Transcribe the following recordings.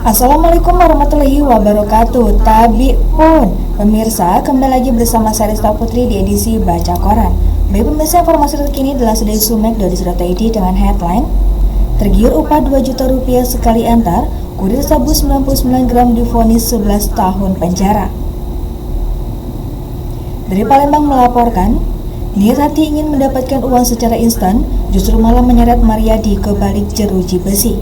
Assalamualaikum warahmatullahi wabarakatuh. Tabiun pemirsa, kembali lagi bersama saya Rista Putri di edisi Baca Koran. Baik pemirsa, informasi terkini adalah dari sumek.id dengan headline: tergiur upah 2 juta rupiah sekali antar, kurir sabu 99 gram divonis 11 tahun penjara. Dari Palembang melaporkan, niat hati ingin mendapatkan uang secara instan justru malah menyeret Mariadi ke balik jeruji besi.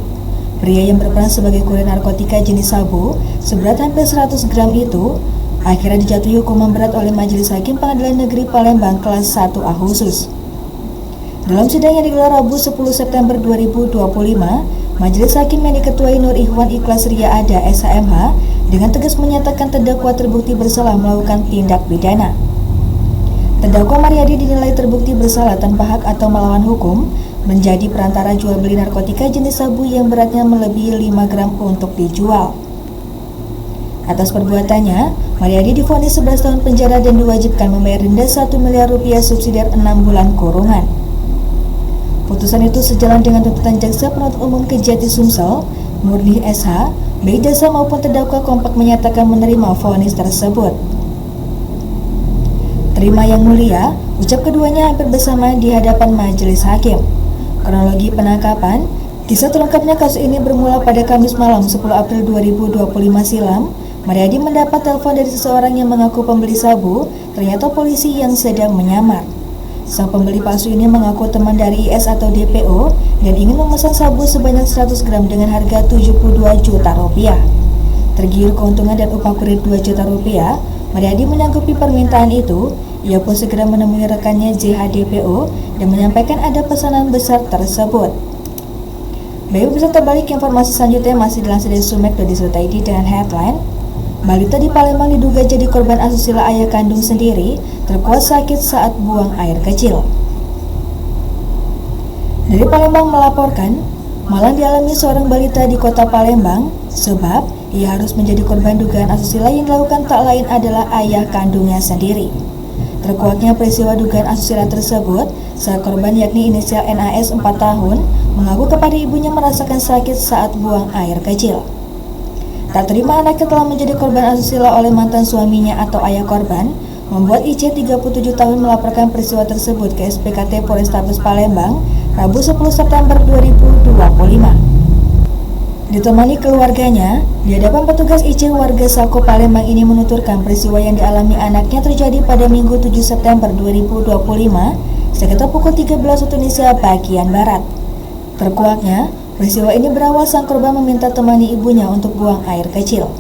Pria yang berperan sebagai kurir narkotika jenis sabu seberat hampir 100 gram itu akhirnya dijatuhi hukuman berat oleh Majelis Hakim Pengadilan Negeri Palembang kelas 1A khusus. Dalam sidang yang digelar Rabu 10 September 2025, Majelis Hakim yang diketuai Nur Ikhwan Ikhlas Ria Ada SHMH dengan tegas menyatakan terdakwa terbukti bersalah melakukan tindak pidana. Terdakwa Mariadi dinilai terbukti bersalah tanpa hak atau melawan hukum, menjadi perantara jual beli narkotika jenis sabu yang beratnya melebihi 5 gram untuk dijual. Atas perbuatannya, Mariadi divonis 11 tahun penjara dan diwajibkan membayar denda 1 miliar rupiah subsidiar 6 bulan kurungan. Putusan itu sejalan dengan tuntutan jaksa penuntut umum Kejati Sumsel, Murni SH, baik jaksa maupun terdakwa kompak menyatakan menerima vonis tersebut. Terima yang mulia, ucap keduanya hampir bersama di hadapan majelis hakim. Kronologi penangkapan, kisah terungkapnya kasus ini bermula pada Kamis malam 10 April 2025 silam. Mariadi mendapat telepon dari seseorang yang mengaku pembeli sabu, ternyata polisi yang sedang menyamar. Sang pembeli palsu ini mengaku teman dari IS atau DPO dan ingin memesan sabu sebanyak 100 gram dengan harga 72 juta rupiah. Tergiur keuntungan dan upah kurir 2 juta rupiah, Mariadi menyanggupi permintaan itu. Ia pun segera menemui rekannya JHDPO dan menyampaikan ada pesanan besar tersebut. Baik bisa terbalik, informasi selanjutnya masih dilansir dari sumek.id dengan headline: balita di Palembang diduga jadi korban asusila ayah kandung sendiri, terkuak sakit saat buang air kecil. Dari Palembang melaporkan, malang dialami seorang balita di kota Palembang sebab ia harus menjadi korban dugaan asusila yang dilakukan tak lain adalah ayah kandungnya sendiri. Terkuaknya peristiwa dugaan asusila tersebut saat korban yakni inisial NAS 4 tahun mengaku kepada ibunya merasakan sakit saat buang air kecil. Tak terima anaknya telah menjadi korban asusila oleh mantan suaminya atau ayah korban, membuat IC 37 tahun melaporkan peristiwa tersebut ke SPKT Polrestabes Palembang Rabu 10 September 2025. Ditemani keluarganya, di hadapan petugas IC, warga Sako Palembang ini menuturkan peristiwa yang dialami anaknya terjadi pada Minggu 7 September 2025 sekitar pukul 13 waktu Indonesia bagian Barat. Terkuaknya, peristiwa ini berawal sang korban meminta temani ibunya untuk buang air kecil.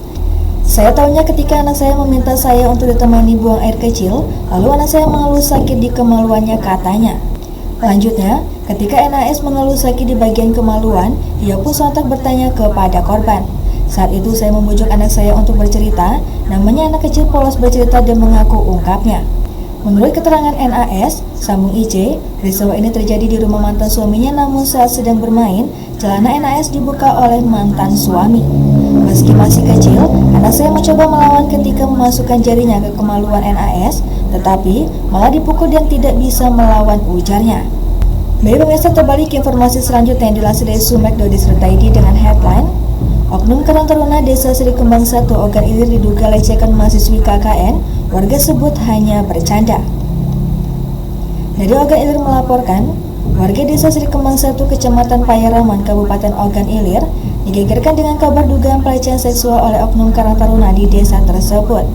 Saya tahunya ketika anak saya meminta saya untuk ditemani buang air kecil, lalu anak saya mengeluh sakit di kemaluannya, katanya. Lanjutnya, ketika NAS mengeluh sakit di bagian kemaluan, ia pun sontak bertanya kepada korban. Saat itu saya membujuk anak saya untuk bercerita, namanya anak kecil polos bercerita dan mengaku, ungkapnya. Menurut keterangan NAS, sambung IC, peristiwa ini terjadi di rumah mantan suaminya, namun saat sedang bermain, celana NAS dibuka oleh mantan suami. Meski masih kecil, anak saya mencoba melawan ketika memasukkan jarinya ke kemaluan NAS, tetapi malah dipukul dan tidak bisa melawan, ujarnya. Baik pemirsa, terbalik informasi selanjutnya yang dilansir dari sumek.id dengan headline: Oknum Karang Taruna Desa Sri Kembang 1 Ogan Ilir diduga lecehkan mahasiswi KKN, warga sebut hanya bercanda. Dari Ogan Ilir melaporkan, warga Desa Sri Kembang 1 Kecamatan Payaraman Kabupaten Ogan Ilir digegerkan dengan kabar dugaan pelecehan seksual oleh Oknum Karang Taruna di desa tersebut.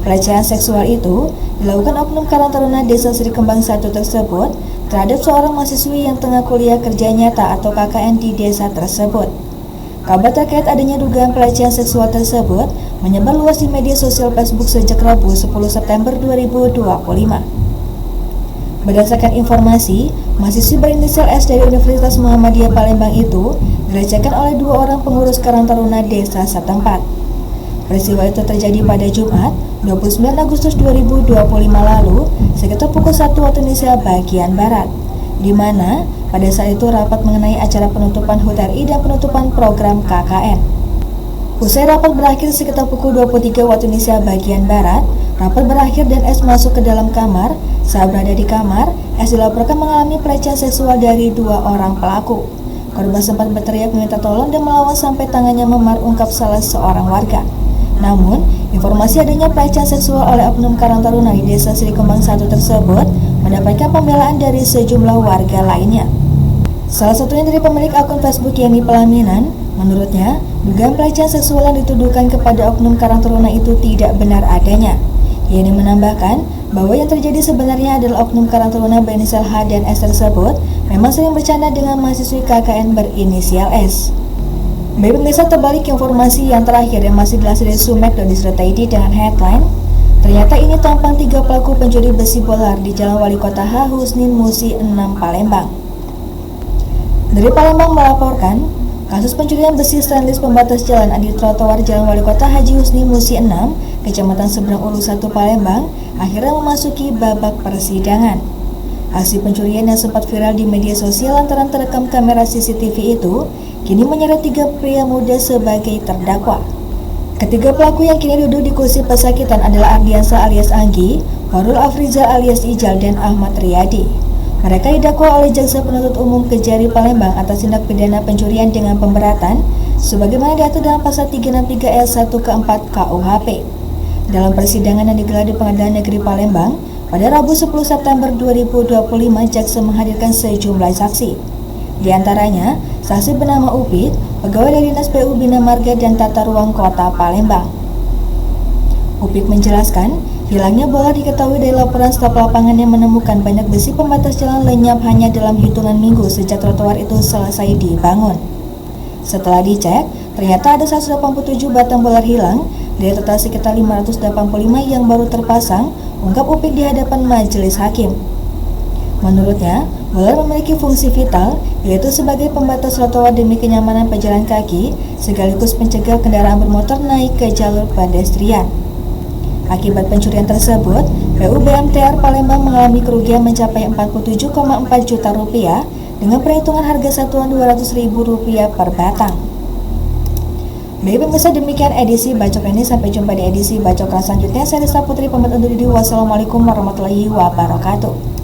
Pelecehan seksual itu dilakukan Oknum Karang Taruna Desa Sri Kembang 1 tersebut terhadap seorang mahasiswi yang tengah kuliah kerja nyata atau KKN di desa tersebut. Kabar terkait adanya dugaan pelecehan seksual tersebut menyebar luas di media sosial Facebook sejak Rabu 10 September 2025. Berdasarkan informasi, mahasiswi berinisial S dari Universitas Muhammadiyah Palembang itu dilecehkan oleh 2 orang pengurus Karang Taruna desa setempat. Peristiwa itu terjadi pada Jumat 29 Agustus 2025 lalu sekitar pukul 1 waktu Indonesia bagian Barat, di mana pada saat itu rapat mengenai acara penutupan HUT RI dan penutupan program KKN. Usai rapat berakhir sekitar pukul 23 waktu Indonesia bagian Barat, rapat berakhir dan S masuk ke dalam kamar. Saat berada di kamar, S dilaporkan mengalami pelecehan seksual dari 2 orang pelaku. Korban sempat berteriak meminta tolong dan melawan sampai tangannya memar, ungkap salah seorang warga. Namun, informasi adanya pelecehan seksual oleh oknum Karang Taruna di Desa Sri Kembang 1 tersebut mendapatkan pembelaan dari sejumlah warga lainnya. Salah satunya dari pemilik akun Facebook Yeni Pelaminan. Menurutnya, dugaan pelecehan seksual yang dituduhkan kepada oknum Karang Taruna itu tidak benar adanya. Yeni menambahkan bahwa yang terjadi sebenarnya adalah oknum Karang Taruna berinisial H dan S tersebut memang sering bercanda dengan mahasiswi KKN berinisial S. Baik pemirsa, terbalik informasi yang terakhir yang masih dilansir dari sumek.dis.id dengan headline, ternyata ini tampang 3 pelaku pencuri besi bolar di Jalan Wali Kota H Husnin Musi 6 Palembang. Dari Palembang melaporkan, kasus pencurian besi stainless pembatas jalan di trotoar Jalan Wali Kota Haji Husni Musi 6, Kecamatan Seberang Ulu 1 Palembang, akhirnya memasuki babak persidangan. Aksi pencurian yang sempat viral di media sosial lantaran terekam kamera CCTV itu, kini menyeret 3 pria muda sebagai terdakwa. Ketiga pelaku yang kini duduk di kursi pesakitan adalah Ardiansa alias Anggi, Farul Afrizal alias Ijal, dan Ahmad Riyadi. Mereka didakwa oleh Jaksa Penuntut Umum Kejari Palembang atas tindak pidana pencurian dengan pemberatan sebagaimana diatur dalam pasal 363 ayat 1 ke 4 KUHP. Dalam persidangan yang digelar di Pengadilan Negeri Palembang pada Rabu 10 September 2025, jaksa menghadirkan sejumlah saksi. Di antaranya, saksi bernama Upit, pegawai dari Dinas PU Bina Marga dan Tata Ruang Kota Palembang. Upit menjelaskan, hilangnya bola diketahui dari laporan staf lapangan yang menemukan banyak besi pembatas jalan lenyap hanya dalam hitungan minggu sejak trotoar itu selesai dibangun. Setelah dicek, ternyata ada 187 batang bola hilang dari total sekitar 585 yang baru terpasang, ungkap Upit di hadapan majelis hakim. Menurutnya, bola memiliki fungsi vital, yaitu sebagai pembatas trotoar demi kenyamanan pejalan kaki, sekaligus mencegah kendaraan bermotor naik ke jalur pedestrian. Akibat pencurian tersebut, PU BMTR Palembang mengalami kerugian mencapai 47,4 juta rupiah dengan perhitungan harga satuan Rp200.000 per batang. Baik pemirsa, demikian edisi Bacok ini. Sampai jumpa di edisi Bacok selanjutnya. Saya Rista Putri pamit undur diri. Wassalamualaikum warahmatullahi wabarakatuh.